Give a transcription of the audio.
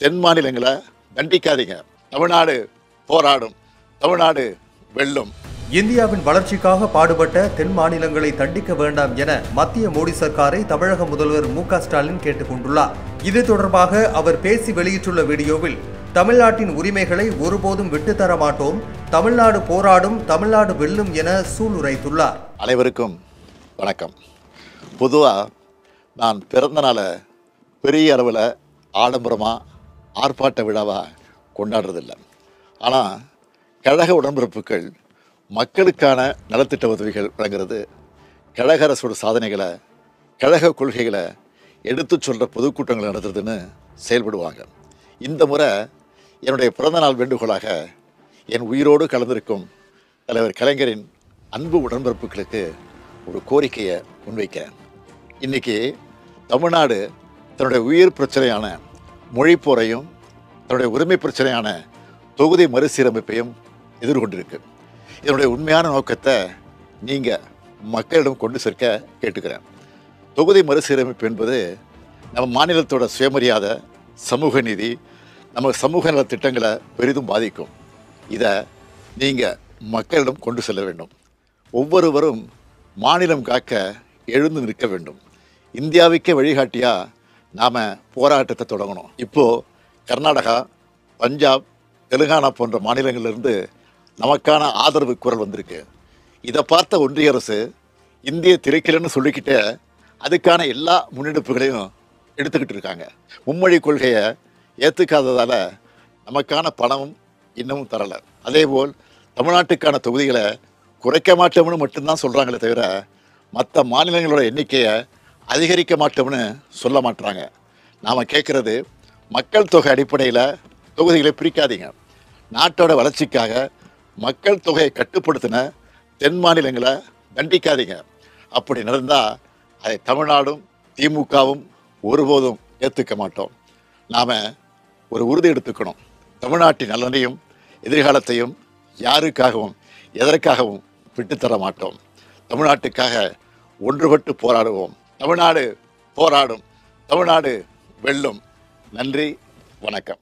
தென் மாநிலங்களை தண்டிக்காதீங்க. தமிழ்நாடு போராடும், தமிழ்நாடு வெல்லும். இந்தியாவின் வளர்ச்சிக்காக பாடுபட்ட தென் மாநிலங்களை தண்டிக்க வேண்டாம் என மத்திய மோடி சர்க்காரை தமிழக முதல்வர் மு.க. ஸ்டாலின் கேட்டுக் கொண்டுள்ளார். இது தொடர்பாக அவர் பேசி வெளியிட்டுள்ள வீடியோவில், தமிழ்நாட்டின் உரிமைகளை ஒருபோதும் விட்டுத்தர மாட்டோம், தமிழ்நாடு போராடும், தமிழ்நாடு வெல்லும் என சூளுரைத்துள்ளார். அனைவருக்கும் வணக்கம். பொதுவாக நான் பிறந்த நாளை பெரிய அளவில் ஆடம்பரமாக ஆர்ப்பாட்ட விழாவாக கொண்டாடுறதில்லை. ஆனால் கழக உடன்பிறப்புகள் மக்களுக்கான நலத்திட்ட உதவிகள் வழங்குறது, கழக அரசோட சாதனைகளை, கழக கொள்கைகளை எடுத்து சொல்கிற பொதுக்கூட்டங்கள் நடத்துறதுன்னு செயல்படுவாங்க. இந்த முறை என்னுடைய பிறந்தநாள் வேண்டுகோளாக என் உயிரோடு கலந்திருக்கும் தலைவர் கலைஞரின் அன்பு உடன்பிறப்புகளுக்கு ஒரு கோரிக்கையை முன்வைக்கிறேன். இன்றைக்கி தமிழ்நாடு தன்னுடைய உயிர் பிரச்சனையான மொழிப்போரையும் தன்னுடைய உரிமை பிரச்சனையான தொகுதி மறுசீரமைப்பையும் எதிர்கொண்டிருக்கு. இதனுடைய உண்மையான நோக்கத்தை நீங்கள் மக்களிடம் கொண்டு சேர்க்க கேட்டுக்கிறேன். தொகுதி மறுசீரமைப்பு என்பது நம்ம மாநிலத்தோட சுயமரியாதை, சமூக நீதி, நம்ம சமூக நல திட்டங்களை பெரிதும் பாதிக்கும். இதை நீங்கள் மக்களிடம் கொண்டு செல்ல வேண்டும். ஒவ்வொருவரும் மாநிலம் காக்க எழுந்து நிற்க வேண்டும். இந்தியாவுக்கே வழிகாட்டியாக நாம் போராட்டத்தை தொடங்கணும். இப்போது கர்நாடகா, பஞ்சாப், தெலுங்கானா போன்ற மாநிலங்களிலிருந்து நமக்கான ஆதரவு குரல் வந்திருக்கு. இதை பார்த்த ஒன்றிய அரசு இந்திய திரைக்கலன்னு சொல்லிக்கிட்டு அதுக்கான எல்லா முன்னெடுப்புகளையும் எடுத்துக்கிட்டு இருக்காங்க. மும்மொழி கொள்கையை ஏற்றுக்காததால் நமக்கான பணமும் இன்னமும் தரலை. அதேபோல் தமிழ்நாட்டுக்கான தொகுதிகளை குறைக்க மாட்டோம்னு மட்டும்தான் சொல்கிறாங்களே தவிர மற்ற மாநிலங்களோட எண்ணிக்கையை அதிகரிக்க மாட்டோம்னு சொல்ல மாட்டுறாங்க. நாம் கேட்குறது, மக்கள் தொகை அடிப்படையில் தொகுதிகளை பிரிக்காதீங்க. நாட்டோட வளர்ச்சிக்காக மக்கள் தொகையை கட்டுப்படுத்தின தென் மாநிலங்களை தண்டிக்காதீங்க. அப்படி நடந்தால் அதை தமிழ்நாடும் திமுகவும் ஒருபோதும் ஏற்றுக்க மாட்டோம். நாம் ஒரு உறுதி எடுத்துக்கணும். தமிழ்நாட்டின் நலனையும் எதிர்காலத்தையும் யாருக்காகவும் எதற்காகவும் விட்டுத்தர மாட்டோம். தமிழ்நாட்டுக்காக ஒன்றுபட்டு போராடுவோம். தமிழ்நாடு போராடும், தமிழ்நாடு வெல்லும். நன்றி, வணக்கம்.